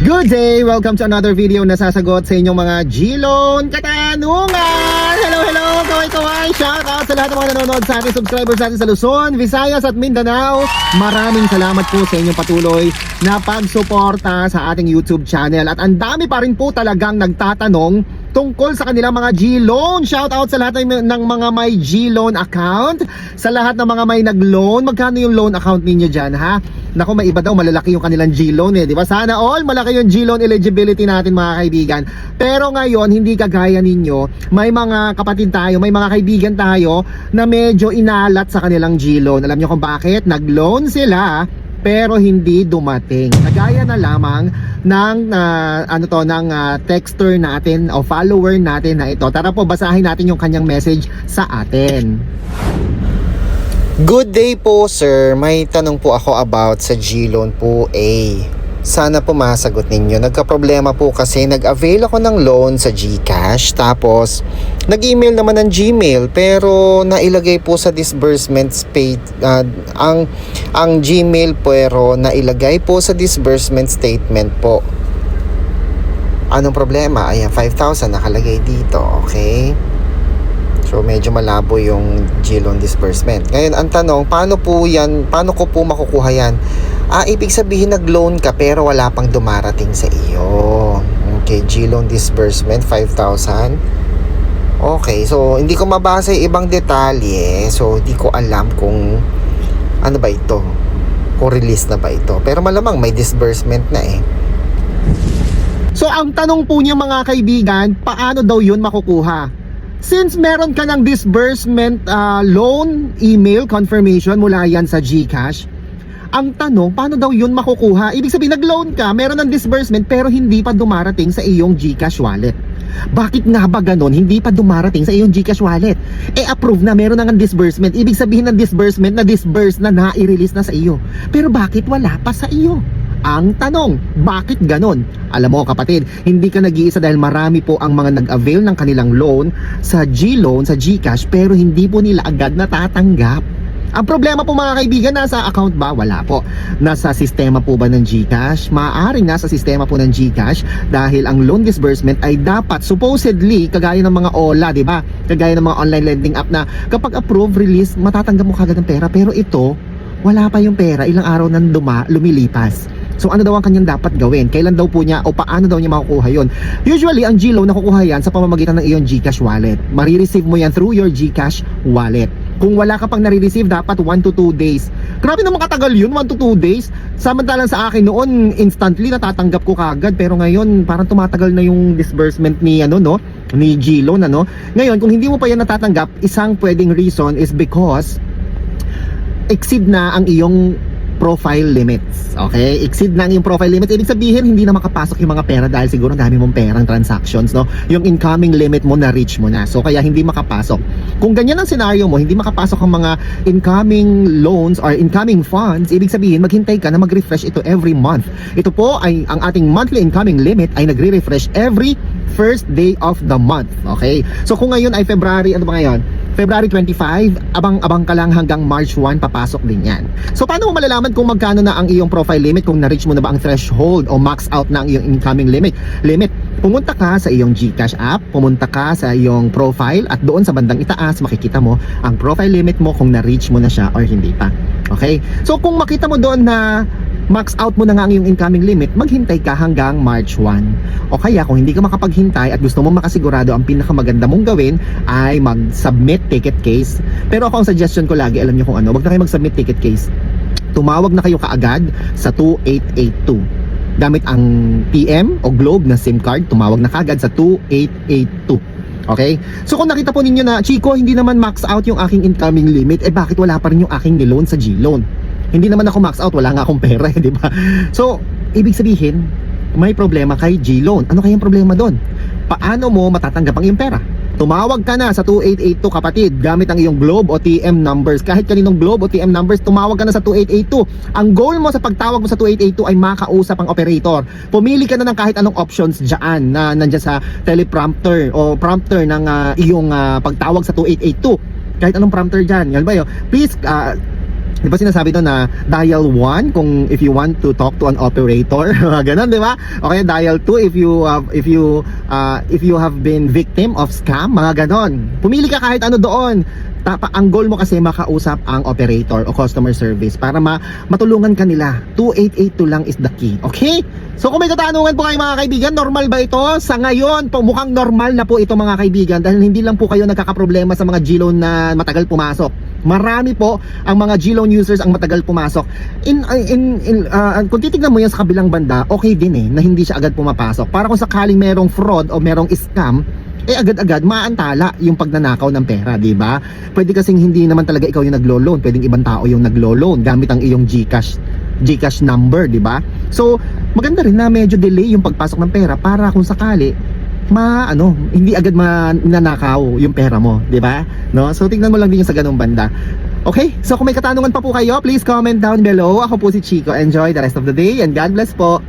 Good day! Welcome to another video na sasagot sa inyong mga G-Loan katanungan! Hello! Kaway! Shout out sa lahat ng mga nanonood sa ating subscribers natin sa Luzon, Visayas at Mindanao. Maraming salamat po sa inyong patuloy na pagsuporta sa ating YouTube channel. At ang dami pa rin po talagang nagtatanong tungkol sa kanilang mga G-Loan. Shout out sa lahat ng mga may G-Loan account. Sa lahat ng mga may nag-loan. Magkano yung loan account ninyo dyan, ha? Naku, may iba daw malalaki yung kanilang G-Loan di ba? Sana all malaki yung G-Loan eligibility natin, mga kaibigan. Pero ngayon, hindi kagaya ninyo. May mga kapatid tayo, may mga kaibigan tayo na medyo inalat sa kanilang G-Loan. Alam nyo kung bakit? Nag-loan sila pero hindi dumating. Kagaya na lamang ng texter natin o follower natin na ito. Tara po, basahin natin yung kanyang message sa atin. Good day po, sir. May tanong po ako about sa G-Loan po A. Sana po masagot ninyo. Nagka-problema po kasi nag-avail ako ng loan sa GCash, tapos nag-email naman ng Gmail, pero nailagay po sa disbursement page ang Gmail, pero nailagay po sa disbursement statement po. Anong problema? Ayan, 5,000 nakalagay dito, okay? So medyo malabo yung G-Loan disbursement. Ngayon ang tanong, paano ko po makukuha yan? Ibig sabihin nag-loan ka pero wala pang dumarating sa iyo. Okay, G-Loan disbursement 5,000. Okay, so hindi ko mabasa yung ibang detalye. So hindi ko alam kung ano ba ito, kung release na ba ito. Pero malamang may disbursement na eh. So ang tanong po niya, mga kaibigan, paano daw yun makukuha? Since meron ka ng disbursement loan email confirmation mula yan sa GCash, ang tanong, paano daw yun makukuha? Ibig sabihin, nag-loan ka, meron ng disbursement pero hindi pa dumarating sa iyong GCash wallet. Bakit nga ba ganon? Hindi pa dumarating sa iyong GCash wallet. Approve na, meron na ng disbursement. Ibig sabihin ng disbursement na disburse na, i-release na sa iyo. Pero bakit wala pa sa iyo? Ang tanong, bakit ganon? Alam mo kapatid, hindi ka nag-iisa dahil marami po ang mga nag-avail ng kanilang loan sa G-Loan, sa GCash, pero hindi po nila agad natatanggap. Ang problema po, mga kaibigan, nasa account ba? Wala po. Nasa sistema po ba ng GCash? Maaaring nasa sistema po ng GCash dahil ang loan disbursement ay dapat supposedly kagaya ng mga OLA, di ba? Kagaya ng mga online lending app na kapag approve, release, matatanggap mo kagad ng pera. Pero ito, wala pa yung pera, ilang araw nang lumilipas. So ano daw ang kanyang dapat gawin? Kailan daw po niya o paano daw niya makukuha yun? Usually, ang G-Loan nakukuha yan sa pamamagitan ng iyong GCash wallet. Marireceive mo yan through your GCash wallet. Kung wala ka pang nare-receive, dapat 1 to 2 days. Grabe naman katagal yun, 1 to 2 days. Samantalang sa akin noon, instantly natatanggap ko kagad. Pero ngayon, parang tumatagal na yung disbursement ni ni G-Loan, Ngayon, kung hindi mo pa yan natatanggap, isang pwedeng reason is because exceed na ang iyong profile limits. Okay? Exceed na yung profile limits. Ibig sabihin, hindi na makapasok yung mga pera dahil siguro dami mong perang transactions, Yung incoming limit mo na-reach mo na. So, kaya hindi makapasok. Kung ganyan ang scenario mo, hindi makapasok ang mga incoming loans or incoming funds, ibig sabihin, maghintay ka na mag-refresh ito every month. Ito po ay, ang ating monthly incoming limit ay nagre-refresh every first day of the month. Okay? So, kung ngayon ay February, ano ba ngayon? February 25, abang-abang ka lang hanggang March 1, papasok din yan. So paano mo malalaman kung magkano na ang iyong profile limit, kung na-reach mo na ba ang threshold o max out na ang iyong incoming limit? Pumunta ka sa iyong GCash app, pumunta ka sa iyong profile at doon sa bandang itaas makikita mo ang profile limit mo kung na-reach mo na siya or hindi pa. Okay? So kung makita mo doon na max out mo na nga ang iyong incoming limit, maghintay ka hanggang March 1. O kaya kung hindi ka makapaghintay at gusto mo makasigurado, ang pinakamaganda mong gawin ay mag-submit ticket case. Pero ako ang suggestion ko lagi, alam niyo kung ano, wag na kayo mag-submit ticket case. Tumawag na kayo kaagad sa 2882. Gamit ang TM o Globe na SIM card, tumawag na kaagad sa 2882. Okay? So kung nakita po ninyo na, Chico, hindi naman max out yung aking incoming limit, bakit wala pa rin yung aking niloan sa G-Loan? Hindi naman ako max out, wala nga akong pera, di ba? So, ibig sabihin, may problema kay G-Loan. Ano kayang problema doon? Paano mo matatanggap ang iyong pera? Tumawag ka na sa 2882, kapatid, gamit ang iyong Globe o TM numbers. Kahit kaninong Globe o TM numbers, tumawag ka na sa 2882. Ang goal mo sa pagtawag mo sa 2882 ay makausap ang operator. Pumili ka na ng kahit anong options dyan na nandyan sa teleprompter o prompter ng iyong pagtawag sa 2882. Kahit anong prompter dyan. Yan ba yun? Please, Di ba sinasabi doon na dial 1 kung if you want to talk to an operator, ganun, di ba? Okay, dial 2 if you have been victim of scam, mga ganon. Pumili ka kahit ano doon. Ang goal mo kasi makausap ang operator o customer service para matulungan ka nila. 2882 lang is the key. Okay? So kung may katanungan po kayo mga kaibigan, normal ba ito? Sa ngayon, mukhang normal na po ito mga kaibigan dahil hindi lang po kayo nagkakaproblema sa mga G-loan na matagal pumasok. Marami po ang mga G-loan users ang matagal pumasok. Kung titignan mo yan sa kabilang banda, okay din na hindi siya agad pumapasok. Para kung sakaling merong fraud o merong scam, agad-agad maantala yung pagnanakaw ng pera, di ba? Pwede kasing hindi naman talaga ikaw yung naglo-loan, pwedeng ibang tao yung naglo-loan gamit ang iyong GCash number, di ba? So, maganda rin na medyo delay yung pagpasok ng pera para kung sakali hindi agad mananakaw yung pera mo, di ba? No? So tingnan mo lang din yung sa ganung banda. Okay? So kung may katanungan pa po kayo, please comment down below. Ako po si Chico. Enjoy the rest of the day and God bless po.